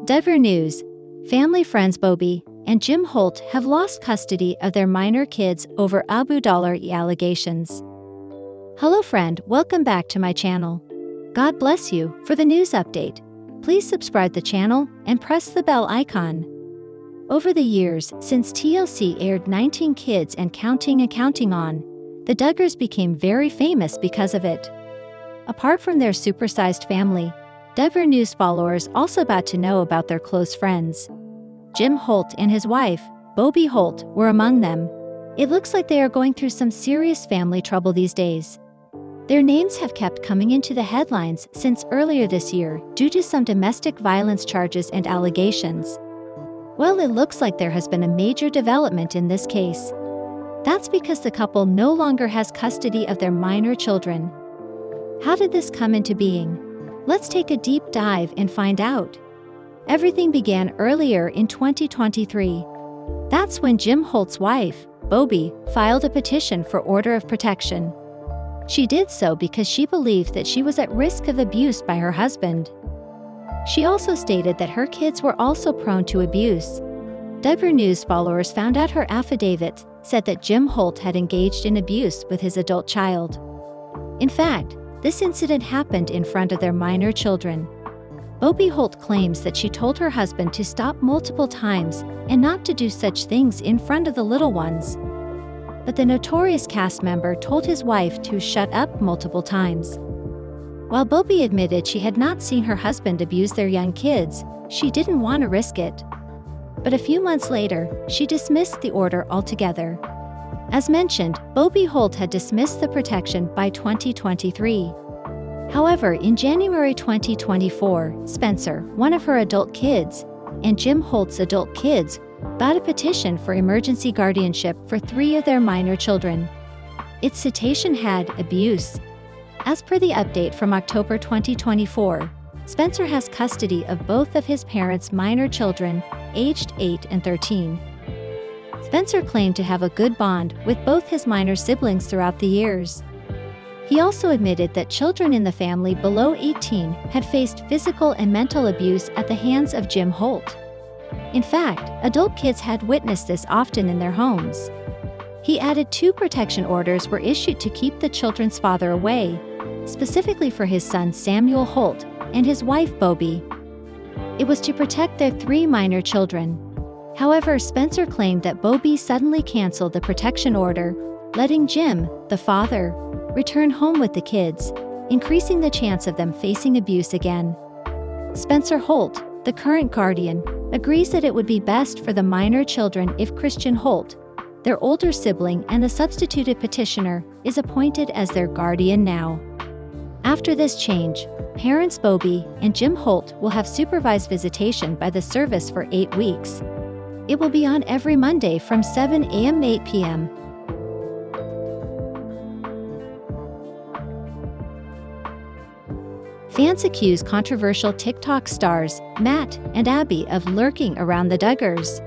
Denver News. Family friends Bobye and Jim Holt have lost custody of their minor kids over Abu Dhabi allegations. Hello friend, welcome back to my channel. God bless you. For the news update, please subscribe the channel and press the bell icon. Over the years, since TLC aired 19 Kids and Counting on, the Duggars became very famous because of it. Apart from their supersized family, Denver News followers also got to know about their close friends. Jim Holt and his wife, Bobye Holt, were among them. It looks like they are going through some serious family trouble these days. Their names have kept coming into the headlines since earlier this year due to some domestic violence charges and allegations. Well, it looks like there has been a major development in this case. That's because the couple no longer has custody of their minor children. How did this come into being? Let's take a deep dive and find out. Everything began earlier in 2023. That's when Jim Holt's wife, Bobye, filed a petition for order of protection. She did so because she believed that she was at risk of abuse by her husband. She also stated that her kids were also prone to abuse. Denver News followers found out her affidavit said that Jim Holt had engaged in abuse with his adult child. In fact, this incident happened in front of their minor children. Bobye Holt claims that she told her husband to stop multiple times and not to do such things in front of the little ones. But the notorious cast member told his wife to shut up multiple times. While Bobye admitted she had not seen her husband abuse their young kids, she didn't want to risk it. But a few months later, she dismissed the order altogether. As mentioned, Bobye Holt had dismissed the protection by 2023. However, in January 2024, Spencer, one of her adult kids, and Jim Holt's adult kids, filed a petition for emergency guardianship for 3 of their minor children. Its citation had abuse. As per the update from October 2024, Spencer has custody of both of his parents' minor children, aged 8 and 13. Spencer claimed to have a good bond with both his minor siblings throughout the years. He also admitted that children in the family below 18 had faced physical and mental abuse at the hands of Jim Holt. In fact, adult kids had witnessed this often in their homes. He added 2 protection orders were issued to keep the children's father away, specifically for his son Samuel Holt and his wife Bobye. It was to protect their 3 minor children. However, Spencer claimed that Bobye suddenly canceled the protection order, letting Jim, the father, return home with the kids, increasing the chance of them facing abuse again. Spencer Holt, the current guardian, agrees that it would be best for the minor children if Christian Holt, their older sibling and the substituted petitioner, is appointed as their guardian now. After this change, parents Bobye and Jim Holt will have supervised visitation by the service for 8 weeks. It will be on every Monday from 7 a.m. to 8 p.m. Fans accuse controversial TikTok stars, Matt and Abby, of lurking around the Duggars.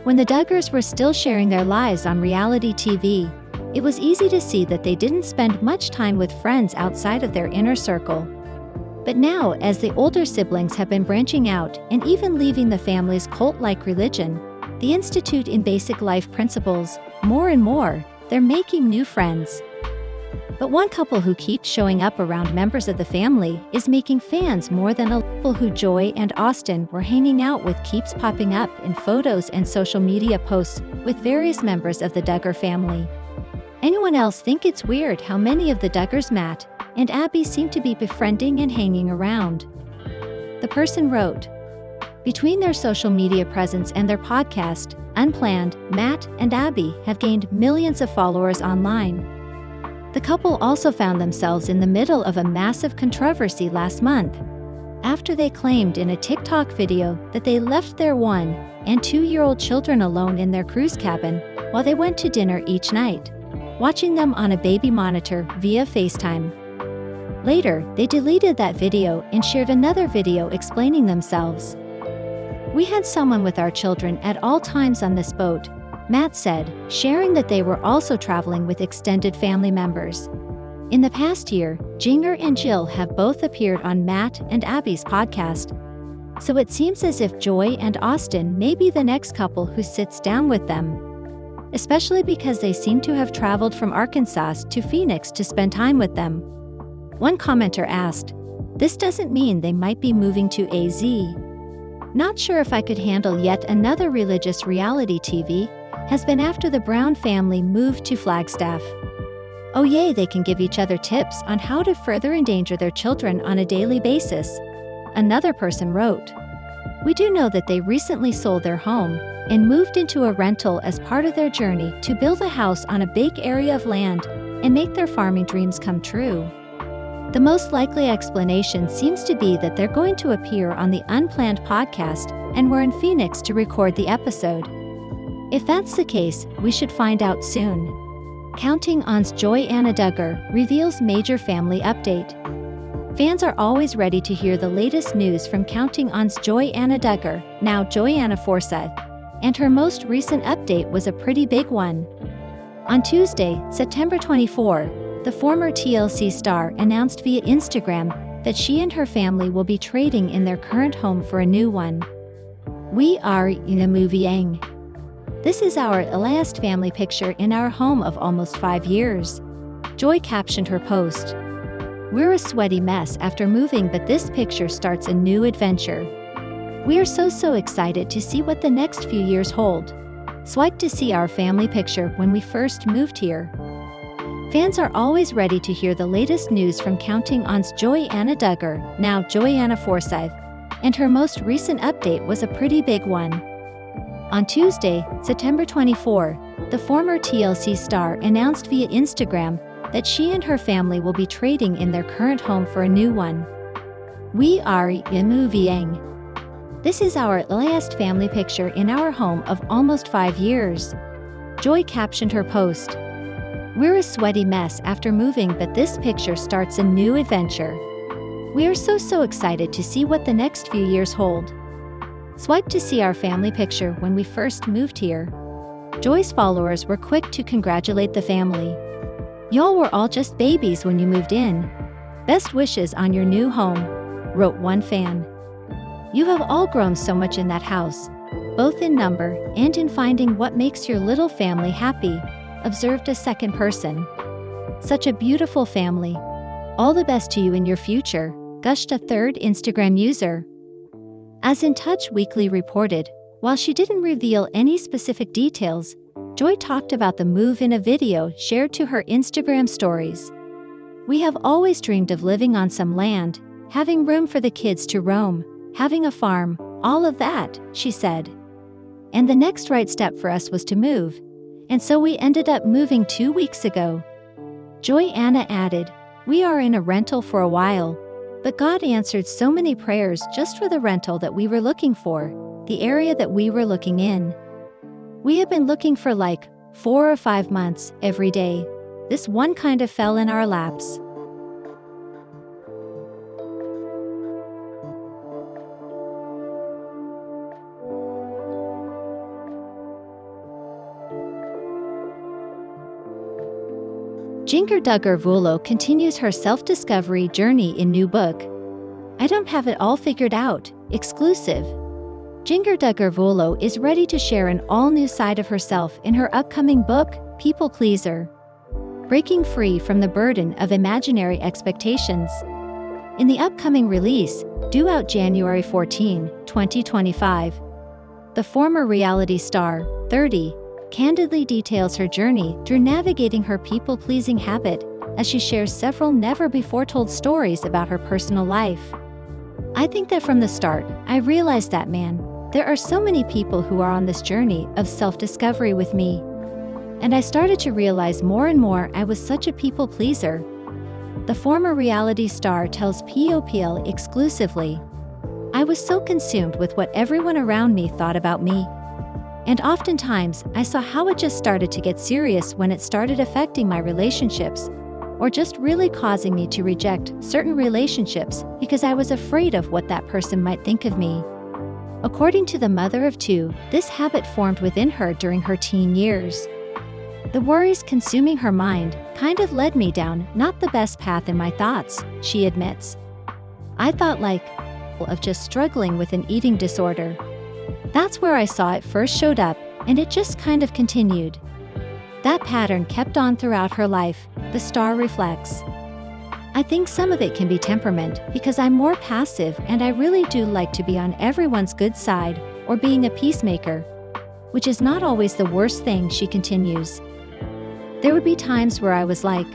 When the Duggars were still sharing their lives on reality TV, it was easy to see that they didn't spend much time with friends outside of their inner circle. But now, as the older siblings have been branching out and even leaving the family's cult-like religion, the Institute in Basic Life Principles, more and more, they're making new friends. But one couple who keeps showing up around members of the family is making fans more than a couple who Joy and Austin were hanging out with keeps popping up in photos and social media posts with various members of the Duggar family. Anyone else think it's weird how many of the Duggars, Matt and Abby, seem to be befriending and hanging around? The person wrote, between their social media presence and their podcast, Unplanned, Matt and Abby have gained millions of followers online. The couple also found themselves in the middle of a massive controversy last month, after they claimed in a TikTok video that they left their 1- and 2-year-old children alone in their cruise cabin while they went to dinner each night, watching them on a baby monitor via FaceTime. Later, they deleted that video and shared another video explaining themselves. We had someone with our children at all times on this boat, Matt said, sharing that they were also traveling with extended family members. In the past year, Jinger and Jill have both appeared on Matt and Abby's podcast. So it seems as if Joy and Austin may be the next couple who sits down with them. Especially because they seem to have traveled from Arkansas to Phoenix to spend time with them. One commenter asked, "This doesn't mean they might be moving to AZ. Not sure if I could handle yet another religious reality TV, has been after the Brown family moved to Flagstaff. Oh yay, they can give each other tips on how to further endanger their children on a daily basis." Another person wrote, "We do know that they recently sold their home and moved into a rental as part of their journey to build a house on a big area of land and make their farming dreams come true." The most likely explanation seems to be that they're going to appear on the Unplanned podcast and were in Phoenix to record the episode. If that's the case, we should find out soon. Counting On's Joy-Anna Duggar reveals major family update. Fans are always ready to hear the latest news from Counting On's Joy-Anna Duggar, now Joy-Anna Forsyth, and her most recent update was a pretty big one. On Tuesday, September 24, the former TLC star announced via Instagram that she and her family will be trading in their current home for a new one. "We are in a moving. This is our last family picture in our home of almost 5 years." Joy captioned her post, "We're a sweaty mess after moving, but this picture starts a new adventure. We are so excited to see what the next few years hold. Swipe to see our family picture when we first moved here." Fans are always ready to hear the latest news from Counting On's Joy-Anna Duggar, now Joy-Anna Forsyth, and her most recent update was a pretty big one. On Tuesday, September 24, the former TLC star announced via Instagram that she and her family will be trading in their current home for a new one. "We are moving. This is our last family picture in our home of almost 5 years." Joy captioned her post, "We're a sweaty mess after moving, but this picture starts a new adventure. We are so excited to see what the next few years hold. Swipe to see our family picture when we first moved here." Joy's followers were quick to congratulate the family. "Y'all were all just babies when you moved in. Best wishes on your new home," wrote one fan. "You have all grown so much in that house, both in number and in finding what makes your little family happy," observed a second person. "Such a beautiful family. All the best to you in your future," gushed a third Instagram user. As In Touch Weekly reported, while she didn't reveal any specific details, Joy talked about the move in a video shared to her Instagram stories. "We have always dreamed of living on some land, having room for the kids to roam, having a farm, all of that," she said. "And the next right step for us was to move. And so we ended up moving 2 weeks ago." Joy-Anna added, "We are in a rental for a while, but God answered so many prayers just for the rental that we were looking for, the area that we were looking in. We have been looking for like 4 or 5 months, every day. This one kind of fell in our laps." Jinger Duggar Vuolo continues her self-discovery journey in new book. "I don't have it all figured out," exclusive. Jinger Duggar Vuolo is ready to share an all-new side of herself in her upcoming book, People Pleaser. Breaking free from the burden of imaginary expectations. In the upcoming release, due out January 14, 2025, the former reality star, 30, candidly details her journey through navigating her people-pleasing habit as she shares several never-before-told stories about her personal life. "I think that from the start, I realized that, man, there are so many people who are on this journey of self-discovery with me. And I started to realize more and more I was such a people-pleaser." The former reality star tells POPL exclusively, "I was so consumed with what everyone around me thought about me. And oftentimes, I saw how it just started to get serious when it started affecting my relationships, or just really causing me to reject certain relationships because I was afraid of what that person might think of me." According to the mother of 2, this habit formed within her during her teen years. "The worries consuming her mind kind of led me down not the best path in my thoughts," she admits. "I thought like, of just struggling with an eating disorder. That's where I saw it first showed up, and it just kind of continued. That pattern kept on throughout her life, the star reflects. I think some of it can be temperament because I'm more passive and I really do like to be on everyone's good side or being a peacemaker, which is not always the worst thing, she continues. There would be times where I was like,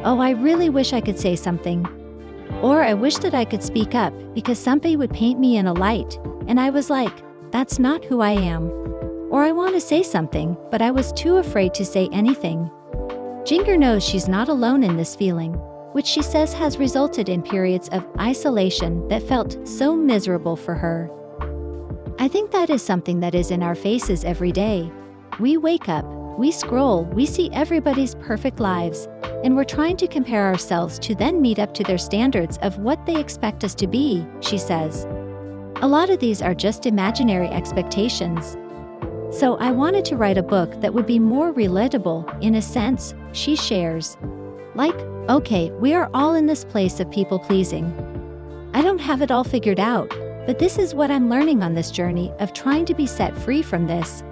oh, I really wish I could say something. Or I wish that I could speak up because somebody would paint me in a light, and I was like, that's not who I am. Or I want to say something, but I was too afraid to say anything. Jinger knows she's not alone in this feeling, which she says has resulted in periods of isolation that felt so miserable for her. I think that is something that is in our faces every day. We wake up, we scroll, we see everybody's perfect lives, and we're trying to compare ourselves to then meet up to their standards of what they expect us to be, she says. A lot of these are just imaginary expectations. So I wanted to write a book that would be more relatable, in a sense, she shares. Like, okay, we are all in this place of people-pleasing. I don't have it all figured out, but this is what I'm learning on this journey of trying to be set free from this.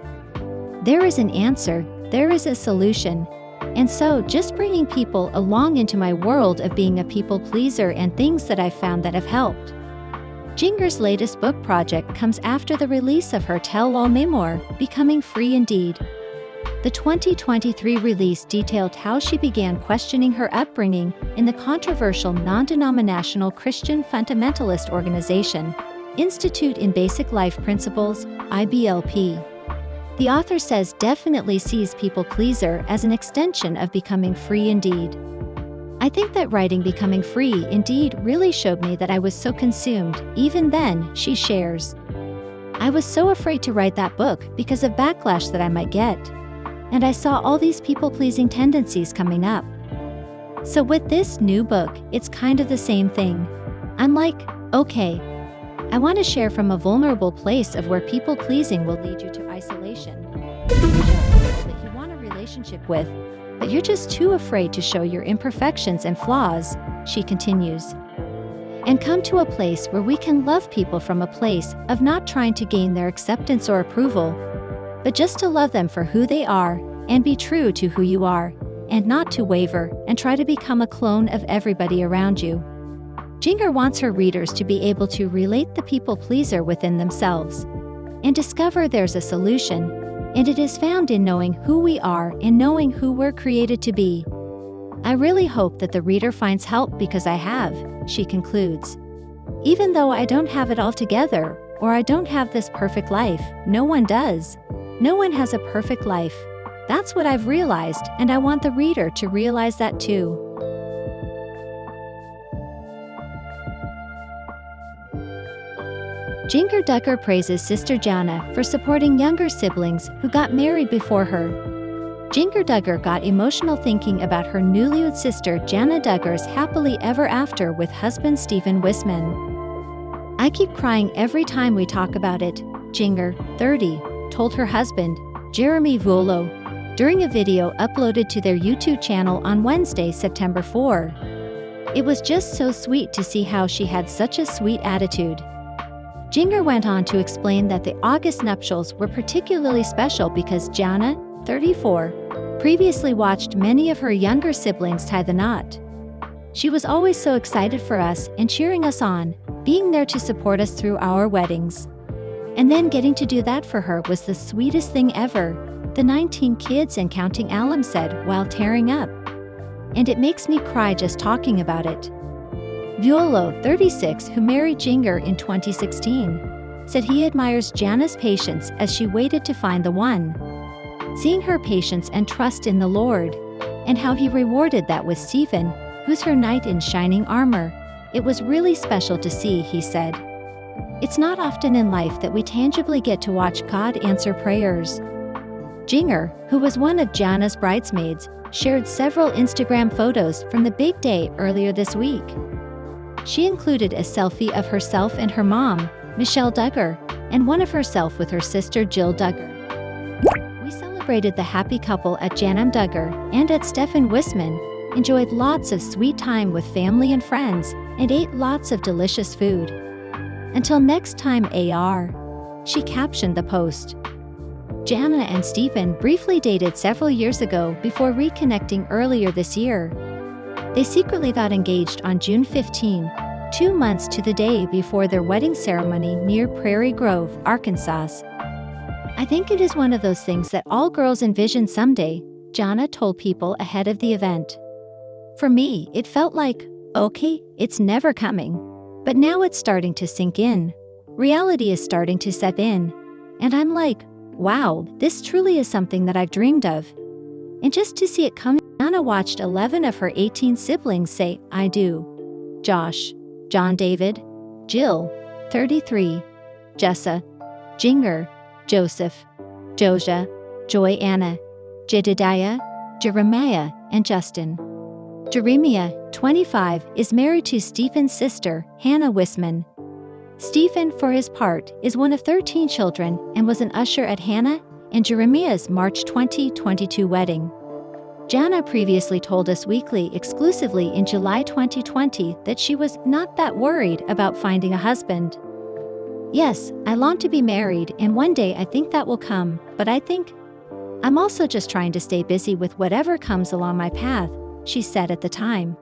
There is an answer, there is a solution, and so just bringing people along into my world of being a people-pleaser and things that I've found that have helped. Jinger's latest book project comes after the release of her tell-all memoir, Becoming Free Indeed. The 2023 release detailed how she began questioning her upbringing in the controversial non-denominational Christian fundamentalist organization, Institute in Basic Life Principles, IBLP. The author says definitely sees people pleaser as an extension of becoming free indeed. I think that writing Becoming Free Indeed really showed me that I was so consumed, even then, she shares. I was so afraid to write that book because of backlash that I might get. And I saw all these people-pleasing tendencies coming up. So with this new book, it's kind of the same thing. I'm like, okay, I want to share from a vulnerable place of where people-pleasing will lead you to isolation. That you want a relationship with, but you're just too afraid to show your imperfections and flaws, she continues. And come to a place where we can love people from a place of not trying to gain their acceptance or approval, but just to love them for who they are and be true to who you are, and not to waver and try to become a clone of everybody around you. Jinger wants her readers to be able to relate the people-pleaser within themselves and discover there's a solution, and it is found in knowing who we are and knowing who we're created to be. I really hope that the reader finds help because I have, she concludes. Even though I don't have it all together, or I don't have this perfect life, no one does. No one has a perfect life. That's what I've realized, and I want the reader to realize that too. Jinger Duggar praises sister Jana for supporting younger siblings who got married before her. Jinger Duggar got emotional thinking about her newlywed sister Jana Duggar's happily ever after with husband Stephen Wisman. I keep crying every time we talk about it, Jinger, 30, told her husband, Jeremy Vuolo, during a video uploaded to their YouTube channel on Wednesday, September 4. It was just so sweet to see how she had such a sweet attitude. Jinger went on to explain that the August nuptials were particularly special because Jana, 34, previously watched many of her younger siblings tie the knot. She was always so excited for us and cheering us on, being there to support us through our weddings. And then getting to do that for her was the sweetest thing ever, the 19 kids and counting alum said while tearing up. And it makes me cry just talking about it. Vuolo, 36, who married Jinger in 2016, said he admires Jana's patience as she waited to find the one. Seeing her patience and trust in the Lord, and how he rewarded that with Stephen, who's her knight in shining armor, it was really special to see, he said. It's not often in life that we tangibly get to watch God answer prayers. Jinger, who was one of Jana's bridesmaids, shared several Instagram photos from the big day earlier this week. She included a selfie of herself and her mom, Michelle Duggar, and one of herself with her sister Jill Duggar. We celebrated the happy couple at Janam Duggar and at Stephen Wisman, enjoyed lots of sweet time with family and friends, and ate lots of delicious food. Until next time AR. She captioned the post. Jana and Stephen briefly dated several years ago before reconnecting earlier this year. They secretly got engaged on June 15, 2 months to the day before their wedding ceremony near Prairie Grove, Arkansas. I think it is one of those things that all girls envision someday, Jana told People ahead of the event. For me, it felt like, okay, it's never coming. But now it's starting to sink in. Reality is starting to set in. And I'm like, wow, this truly is something that I've dreamed of. And just to see it come, Jana watched 11 of her 18 siblings say, I do. Josh, John David, Jill, 33, Jessa, Jinger, Joseph, Joja, Joy Anna, Jedediah, Jeremiah, and Justin. Jeremiah, 25, is married to Stephen's sister, Hannah Wisman. Stephen, for his part, is one of 13 children and was an usher at Hannah and Jeremiah's March 2022 wedding. Jana previously told Us Weekly exclusively in July 2020 that she was not that worried about finding a husband. Yes, I long to be married, and one day I think that will come, but I think I'm also just trying to stay busy with whatever comes along my path, she said at the time.